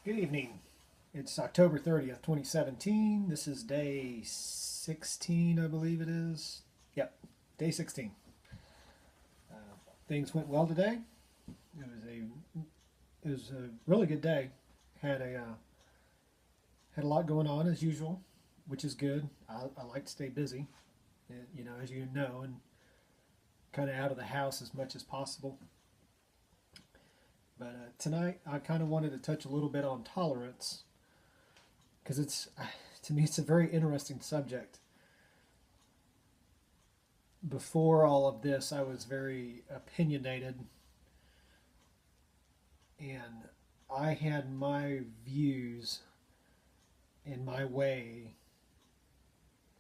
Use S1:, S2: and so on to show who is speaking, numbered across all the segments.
S1: Good evening. It's October 30th, 2017. This is day 16, I believe it is. Yep, day 16. Uh, Things went well today. It was a really good day. Had had a lot going on as usual, which is good. I like to stay busy, as you know, and kind of out of the house as much as possible. But tonight, I kind of wanted to touch a little bit on tolerance because to me, it's a very interesting subject. Before all of this, I was very opinionated, and I had my views and my way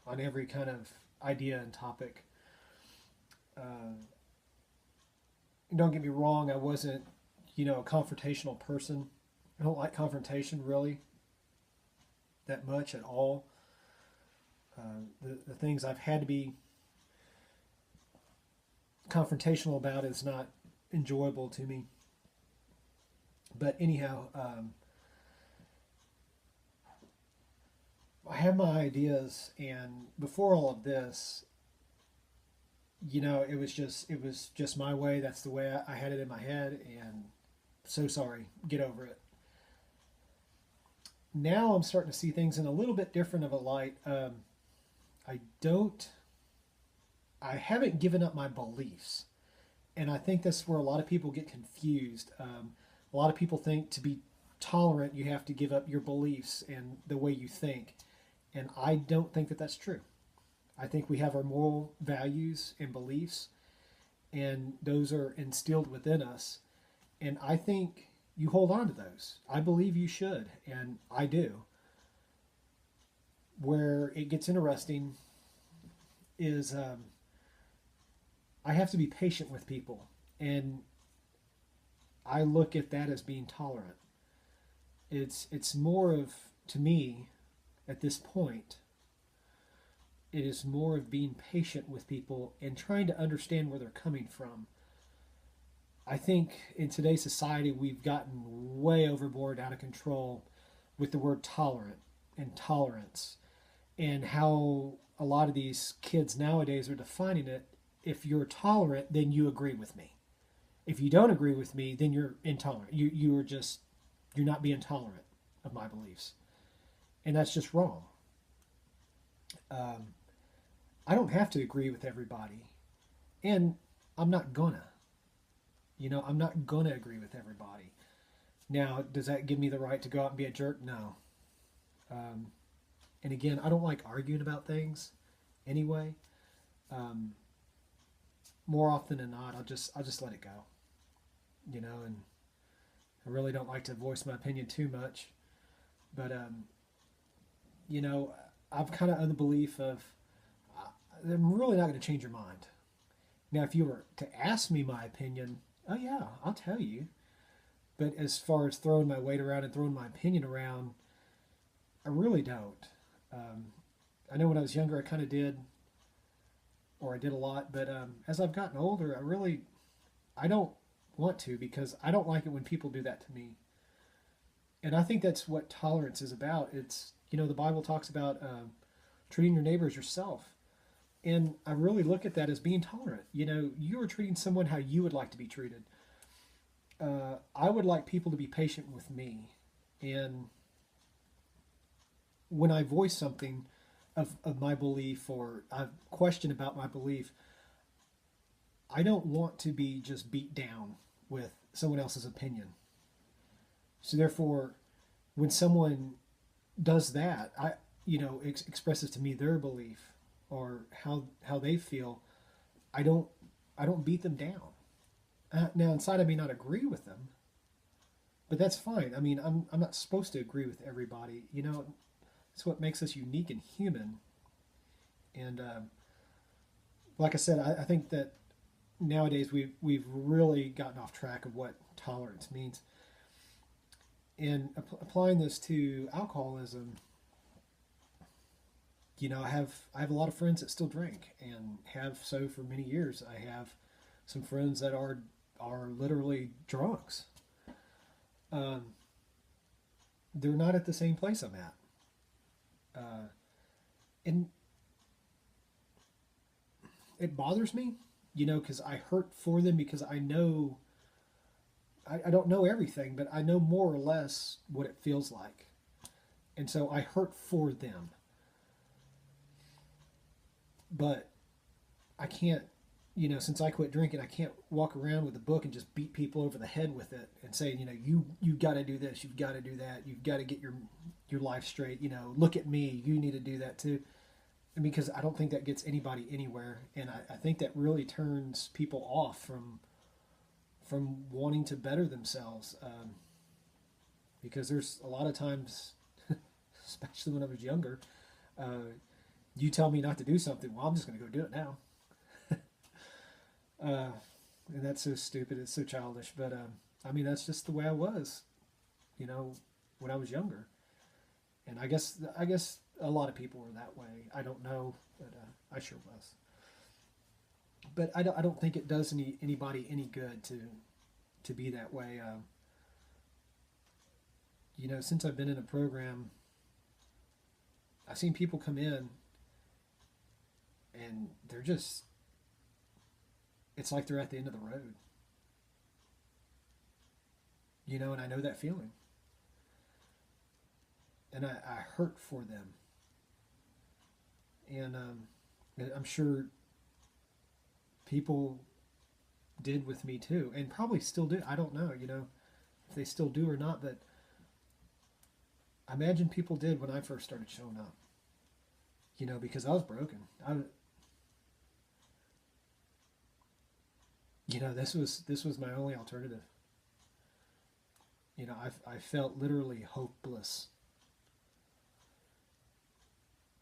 S1: on every kind of idea and topic. Uh, don't get me wrong, I wasn't, a confrontational person. I don't like confrontation really that much at all. The things I've had to be confrontational about is not enjoyable to me. But anyhow, I have my ideas, and before all of this, it was just my way. That's the way I had it in my head, and so sorry. Get over it. Now I'm starting to see things in a little bit different of a light. I don't. I haven't given up my beliefs, and I think that's where a lot of people get confused. A lot of people think to be tolerant, you have to give up your beliefs and the way you think, and I don't think that that's true. I think we have our moral values and beliefs, and those are instilled within us. And I think you hold on to those. I believe you should, and I do. Where it gets interesting is I have to be patient with people, and I look at that as being tolerant. It's more of, to me, at this point, it is more of being patient with people and trying to understand where they're coming from. I think in today's society we've gotten way overboard, out of control with the word tolerant and tolerance, and how a lot of these kids nowadays are defining it. If you're tolerant, then you agree with me. If you don't agree with me, then you're intolerant. You're not being tolerant of my beliefs, and that's just wrong. Um, I don't have to agree with everybody, and I'm not gonna. I'm not gonna agree with everybody. Now, does that give me the right to go out and be a jerk? No. Um, and again, I don't like arguing about things anyway. Um, More often than not, I'll just let it go. And I really don't like to voice my opinion too much. But you know, I'm kind of of the belief of I'm really not going to change your mind. Now, if you were to ask me my opinion, oh yeah, I'll tell you. But as far as throwing my weight around and throwing my opinion around, I really don't. Um, I know when I was younger, I kind of did, or I did a lot. But as I've gotten older, I don't want to, because I don't like it when people do that to me. And I think that's what tolerance is about. The Bible talks about treating your neighbor as yourself. And I really look at that as being tolerant. You are treating someone how you would like to be treated. I would like people to be patient with me. And when I voice something of my belief, or a question about my belief, I don't want to be just beat down with someone else's opinion. So therefore, when someone does that, expresses to me their belief or how they feel, I don't I don't beat them down. Now inside I may not agree with them, but that's fine. I mean, I'm not supposed to agree with everybody. It's what makes us unique and human. And like I said, I think that nowadays we've really gotten off track of what tolerance means. And applying this to alcoholism, I have a lot of friends that still drink and have so for many years. I have some friends that are literally drunks. Um, they're not at the same place I'm at. Uh, and it bothers me, because I hurt for them because I know I don't know everything, but I know more or less what it feels like. And so I hurt for them. But I can't, since I quit drinking, I can't walk around with a book and just beat people over the head with it and say, you got to do this, you've got to do that, you've got to get your life straight. Look at me, you need to do that too. Because I don't think that gets anybody anywhere, and I think that really turns people off from wanting to better themselves. Because there's a lot of times, especially when I was younger, you tell me not to do something, well, I'm just going to go do it now. And that's so stupid. It's so childish. But that's just the way I was, when I was younger. And I guess a lot of people were that way. I don't know, but I sure was. But I don't think it does anybody any good to be that way. Since I've been in a program, I've seen people come in and they're just, it's like they're at the end of the road. And I know that feeling. And I hurt for them. And I'm sure people did with me too, and probably still do. I don't know, if they still do or not, but I imagine people did when I first started showing up. Because I was broken. This was my only alternative. I felt literally hopeless,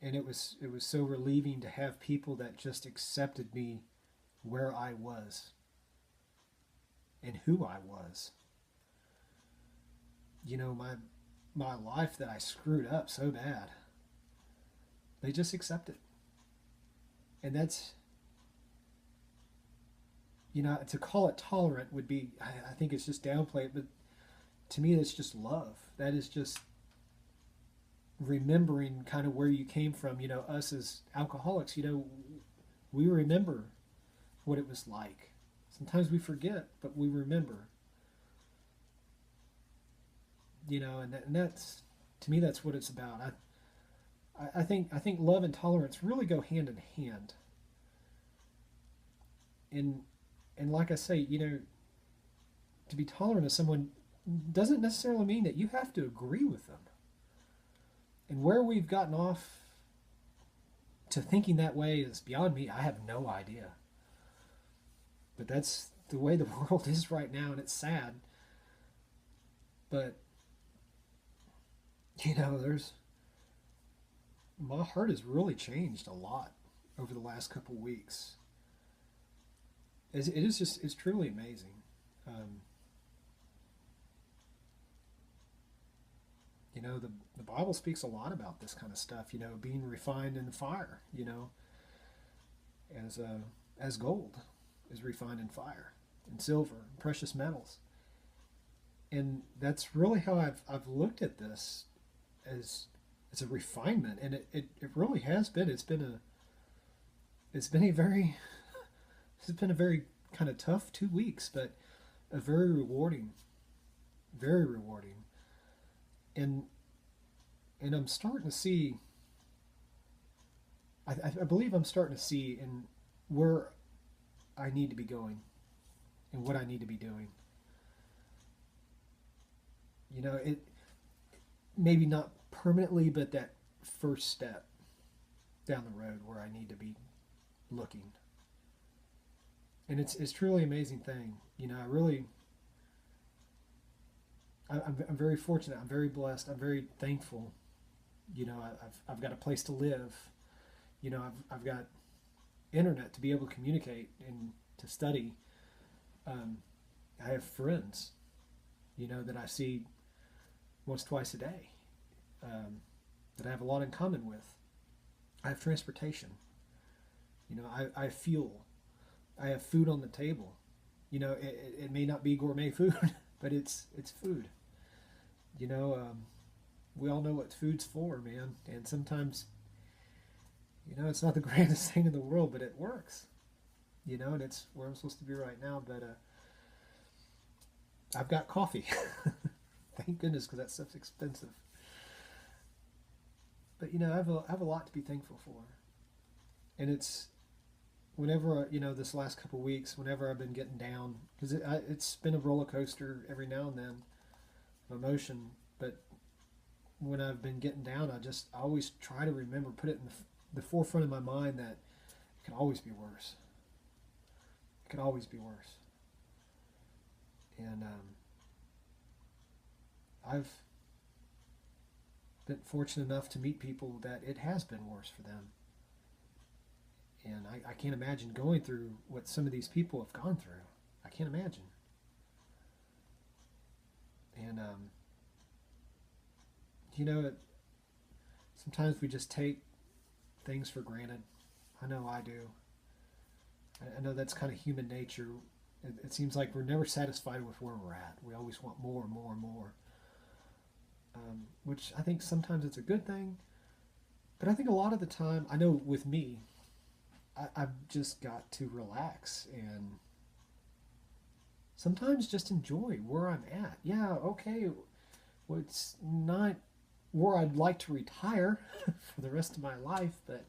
S1: and it was so relieving to have people that just accepted me where I was and who I was. My life that I screwed up so bad. They just accept it. And that's, to call it tolerant would be, I think it's just downplay it, but to me that's just love. That is just remembering kind of where you came from. Us as alcoholics, we remember what it was like. Sometimes we forget, but we remember. And that's, to me, that's what it's about. I think love and tolerance really go hand in hand. And like I say, to be tolerant of someone doesn't necessarily mean that you have to agree with them. And where we've gotten off to thinking that way is beyond me. I have no idea. But that's the way the world is right now, and it's sad. But my heart has really changed a lot over the last couple weeks. It's truly amazing. The Bible speaks a lot about this kind of stuff, being refined in the fire, as gold is refined in fire, and silver, and precious metals. And that's really how I've looked at this, as a refinement, and it really has been. It's been a very kind of tough 2 weeks, but a very rewarding, very rewarding. And I'm starting to see. I believe I'm starting to see in where I need to be going, and what I need to be doing. It maybe not permanently, but that first step down the road where I need to be looking. And it's truly an amazing thing. I'm very fortunate. I'm very blessed. I'm very thankful. I've got a place to live. I've got internet to be able to communicate and to study. I have friends, that I see once, twice a day, that I have a lot in common with. I have transportation. I have fuel. I have food on the table. It may not be gourmet food, but it's food. we all know what food's for, man. And sometimes, it's not the grandest thing in the world, but it works. And it's where I'm supposed to be right now. But I've got coffee. Thank goodness, because that stuff's expensive. But I have a lot to be thankful for, and it's whenever this last couple of weeks, whenever I've been getting down, because it's been a roller coaster every now and then of emotion. But when I've been getting down, I always try to remember, put it in the forefront of my mind that it can always be worse. It can always be worse. And I've been fortunate enough to meet people that it has been worse for them. And I can't imagine going through what some of these people have gone through. I can't imagine. And, sometimes we just take things for granted. I know I do. I know that's kind of human nature. It seems like we're never satisfied with where we're at. We always want more and more and more. Which I think sometimes it's a good thing. But I think a lot of the time, I know with me, I've just got to relax and sometimes just enjoy where I'm at. Yeah, okay, well, it's not where I'd like to retire for the rest of my life, but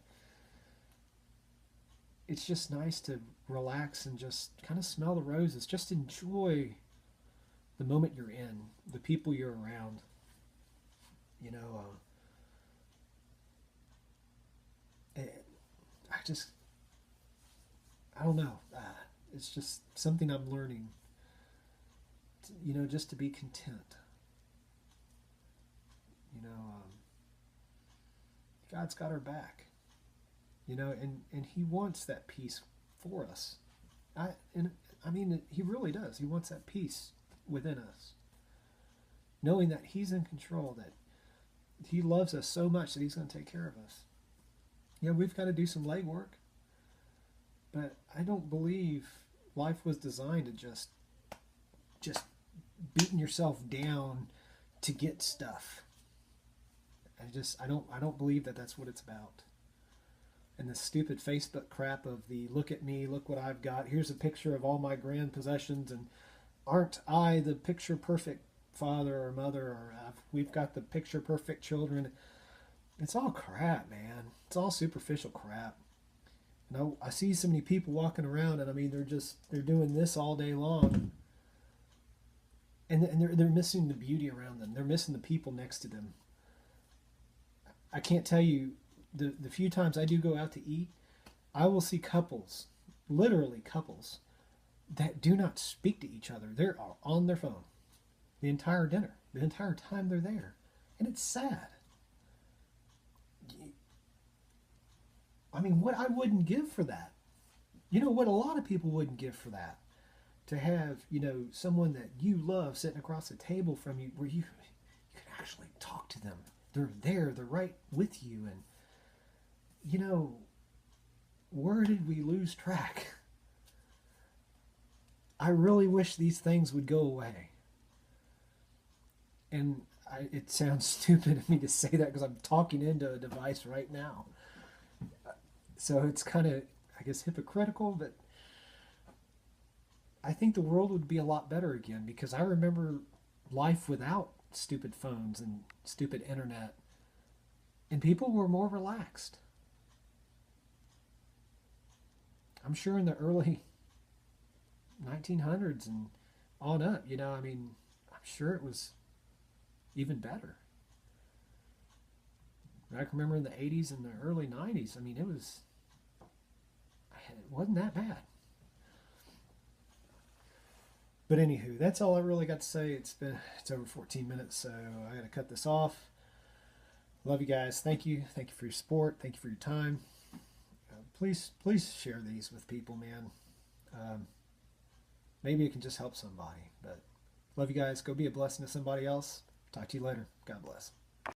S1: it's just nice to relax and just kind of smell the roses. Just enjoy the moment you're in, the people you're around. You know, I don't know. It's just something I'm learning. Just to be content. God's got our back. And He wants that peace for us. He really does. He wants that peace within us, knowing that He's in control, that He loves us so much that He's going to take care of us. We've got to do some legwork, but I don't believe life was designed to just beating yourself down to get stuff. I don't believe that that's what it's about. And the stupid Facebook crap of the look at me, look what I've got. Here's a picture of all my grand possessions, and aren't I the picture perfect father or mother, or we've got the picture perfect children. It's all crap, man. It's all superficial crap. I see so many people walking around, and they're doing this all day long, and they're missing the beauty around them. They're missing the people next to them. I can't tell you the few times I do go out to eat, I will see couples, literally couples, that do not speak to each other. They're on their phone the entire dinner, the entire time they're there. And it's sad. What I wouldn't give for that. What a lot of people wouldn't give for that. To have, someone that you love sitting across the table from you where you can actually talk to them. They're there, they're right with you. And, where did we lose track? I really wish these things would go away. And it sounds stupid of me to say that because I'm talking into a device right now. So it's kind of, I guess, hypocritical, but I think the world would be a lot better again, because I remember life without stupid phones and stupid internet, and people were more relaxed. I'm sure in the early 1900s and on up, I'm sure it was even better. I can remember in the 80s and the early 90s, it wasn't that bad. But anywho, that's all I really got to say. It's over 14 minutes, so I got to cut this off. Love you guys. Thank you. Thank you for your support. Thank you for your time. Please share these with people, man. Maybe it can just help somebody. But love you guys. Go be a blessing to somebody else. Talk to you later. God bless.